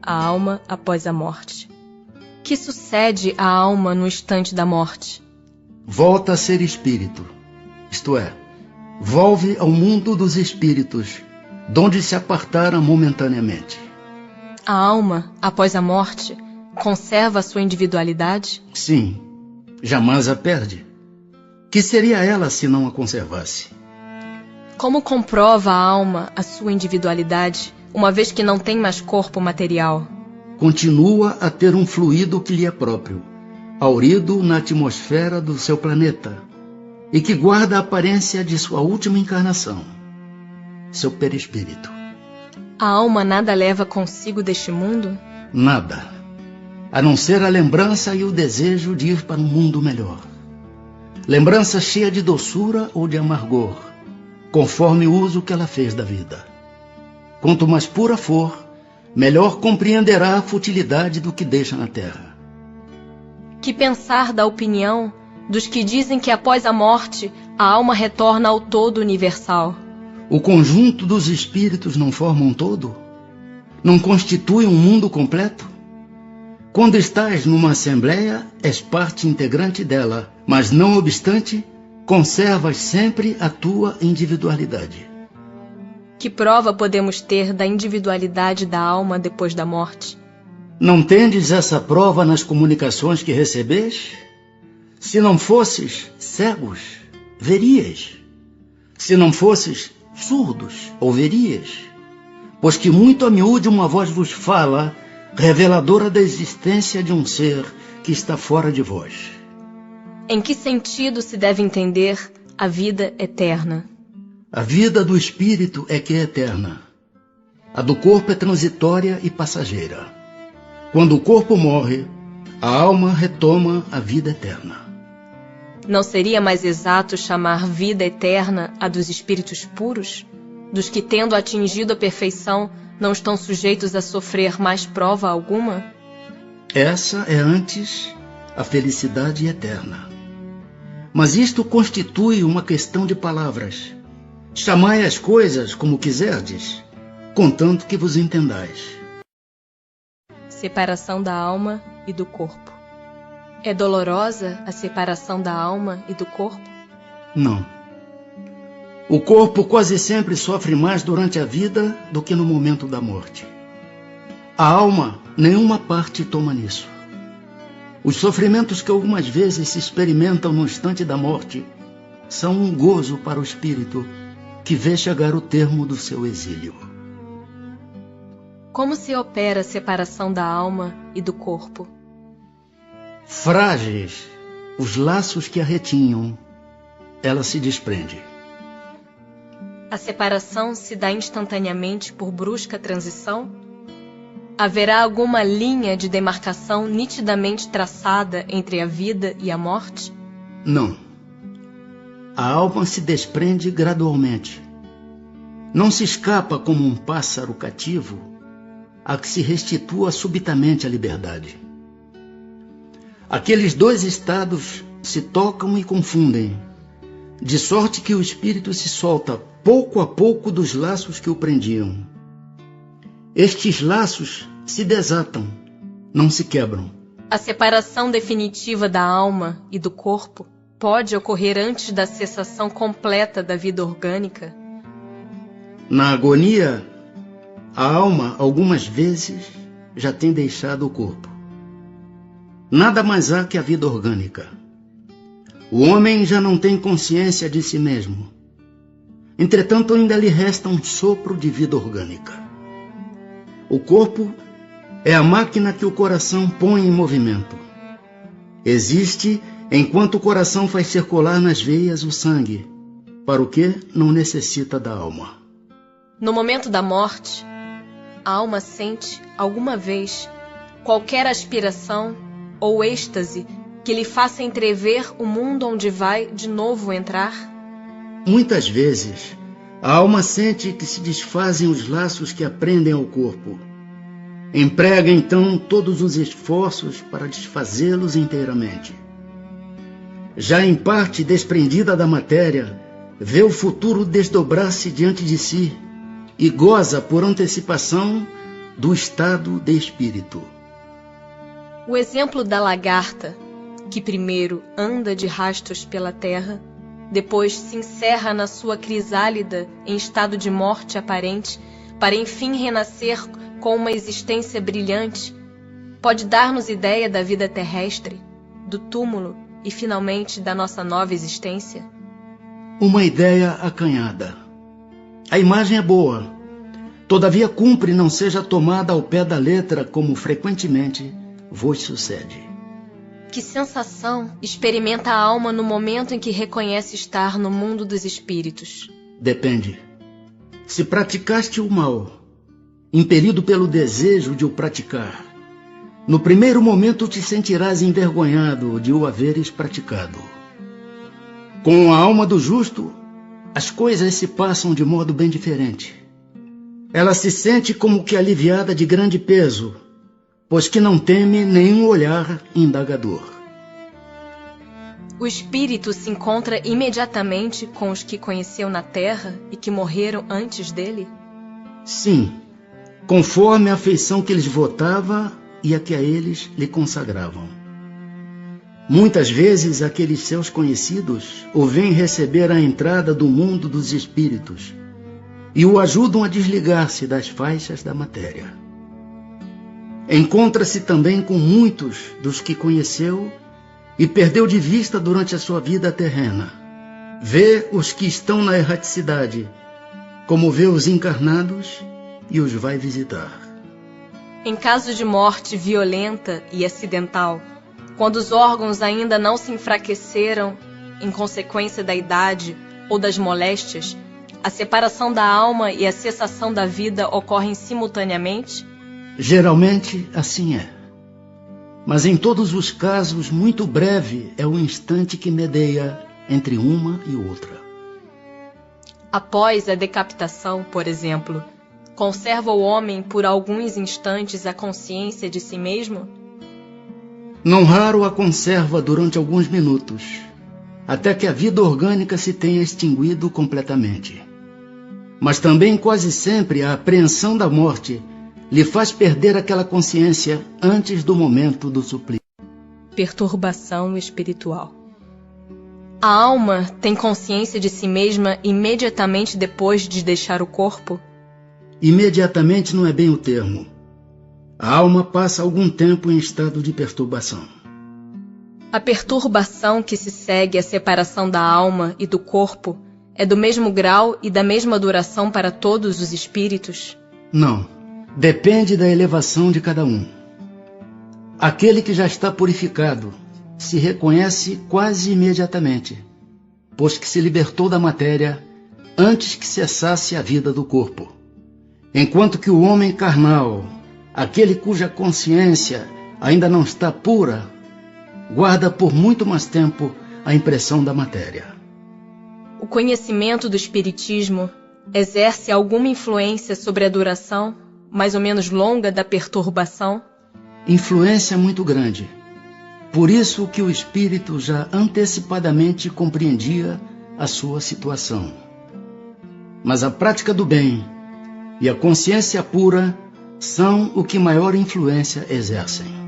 a alma após a morte? Que sucede à alma no instante da morte? Volta a ser espírito, isto é, volve ao mundo dos espíritos, donde se apartara momentaneamente. A alma, após a morte, conserva a sua individualidade? Sim, jamais a perde. Que seria ela se não a conservasse? Como comprova a alma a sua individualidade, uma vez que não tem mais corpo material? Continua a ter um fluido que lhe é próprio, haurido na atmosfera do seu planeta, e que guarda a aparência de sua última encarnação, seu perispírito. A alma nada leva consigo deste mundo? Nada, a não ser a lembrança e o desejo de ir para um mundo melhor. Lembrança cheia de doçura ou de amargor, conforme o uso que ela fez da vida. Quanto mais pura for, melhor compreenderá a futilidade do que deixa na terra. Que pensar da opinião dos que dizem que após a morte a alma retorna ao todo universal? O conjunto dos espíritos não forma um todo? Não constitui um mundo completo? Quando estás numa assembleia, és parte integrante dela, mas não obstante, conservas sempre a tua individualidade. Que prova podemos ter da individualidade da alma depois da morte? Não tendes essa prova nas comunicações que recebes? Se não fosses cegos, verias. Se não fosses surdos, ouverias. Pois que muito a miúde uma voz vos fala, reveladora da existência de um ser que está fora de vós. Em que sentido se deve entender a vida eterna? A vida do espírito é que é eterna. A do corpo é transitória e passageira. Quando o corpo morre, a alma retoma a vida eterna. Não seria mais exato chamar vida eterna a dos espíritos puros? Dos que, tendo atingido a perfeição, não estão sujeitos a sofrer mais prova alguma? Essa é antes a felicidade eterna. Mas isto constitui uma questão de palavras. Chamai as coisas como quiserdes, contanto que vos entendais. Separação da alma e do corpo. É dolorosa a separação da alma e do corpo? Não. O corpo quase sempre sofre mais durante a vida do que no momento da morte. A alma, nenhuma parte toma nisso. Os sofrimentos que algumas vezes se experimentam no instante da morte são um gozo para o espírito que vê chegar o termo do seu exílio. Como se opera a separação da alma e do corpo? Frágeis os laços que a retinham, ela se desprende. A separação se dá instantaneamente por brusca transição? Haverá alguma linha de demarcação nitidamente traçada entre a vida e a morte? Não. A alma se desprende gradualmente. Não se escapa como um pássaro cativo a que se restitua subitamente a liberdade. Aqueles dois estados se tocam e confundem, de sorte que o espírito se solta pouco a pouco dos laços que o prendiam. Estes laços se desatam, não se quebram. A separação definitiva da alma e do corpo pode ocorrer antes da cessação completa da vida orgânica? Na agonia, a alma, algumas vezes, já tem deixado o corpo. Nada mais há que a vida orgânica. O homem já não tem consciência de si mesmo. Entretanto, ainda lhe resta um sopro de vida orgânica. O corpo é a máquina que o coração põe em movimento. Existe enquanto o coração faz circular nas veias o sangue, para o que não necessita da alma. No momento da morte, a alma sente, alguma vez, qualquer aspiração ou êxtase que lhe faça entrever o mundo onde vai de novo entrar? Muitas vezes, a alma sente que se desfazem os laços que a prendem ao corpo. Emprega então todos os esforços para desfazê-los inteiramente. Já em parte desprendida da matéria, vê o futuro desdobrar-se diante de si e goza por antecipação do estado de espírito. O exemplo da lagarta, que primeiro anda de rastos pela terra, depois se encerra na sua crisálida em estado de morte aparente, para enfim renascer com uma existência brilhante, pode dar-nos ideia da vida terrestre, do túmulo e finalmente da nossa nova existência? Uma ideia acanhada. A imagem é boa, todavia cumpre não seja tomada ao pé da letra como frequentemente vos sucede. Que sensação experimenta a alma no momento em que reconhece estar no mundo dos espíritos? Depende. Se praticaste o mal, impelido pelo desejo de o praticar, no primeiro momento te sentirás envergonhado de o haveres praticado. Com a alma do justo, as coisas se passam de modo bem diferente. Ela se sente como que aliviada de grande peso, pois que não teme nenhum olhar indagador. O espírito se encontra imediatamente com os que conheceu na terra e que morreram antes dele? Sim, conforme a afeição que lhes votava e a que a eles lhe consagravam. Muitas vezes aqueles seus conhecidos o vêm receber à entrada do mundo dos espíritos e o ajudam a desligar-se das faixas da matéria. Encontra-se também com muitos dos que conheceu e perdeu de vista durante a sua vida terrena. Vê os que estão na erraticidade, como vê os encarnados e os vai visitar. Em caso de morte violenta e acidental, quando os órgãos ainda não se enfraqueceram em consequência da idade ou das moléstias, a separação da alma e a cessação da vida ocorrem simultaneamente? Geralmente assim é. Mas em todos os casos, muito breve é o instante que medeia entre uma e outra. Após a decapitação, por exemplo, conserva o homem por alguns instantes a consciência de si mesmo? Não raro a conserva durante alguns minutos, até que a vida orgânica se tenha extinguido completamente. Mas também quase sempre a apreensão da morte lhe faz perder aquela consciência antes do momento do suplício. Perturbação espiritual. A alma tem consciência de si mesma imediatamente depois de deixar o corpo? Imediatamente não é bem o termo. A alma passa algum tempo em estado de perturbação. A perturbação que se segue à separação da alma e do corpo é do mesmo grau e da mesma duração para todos os espíritos? Não. Depende da elevação de cada um. Aquele que já está purificado se reconhece quase imediatamente, pois que se libertou da matéria antes que cessasse a vida do corpo. Enquanto que o homem carnal, aquele cuja consciência ainda não está pura, guarda por muito mais tempo a impressão da matéria. O conhecimento do espiritismo exerce alguma influência sobre a duração mais ou menos longa da perturbação? Influência muito grande. Por isso que o espírito já antecipadamente compreendia a sua situação. Mas a prática do bem e a consciência pura são o que maior influência exercem.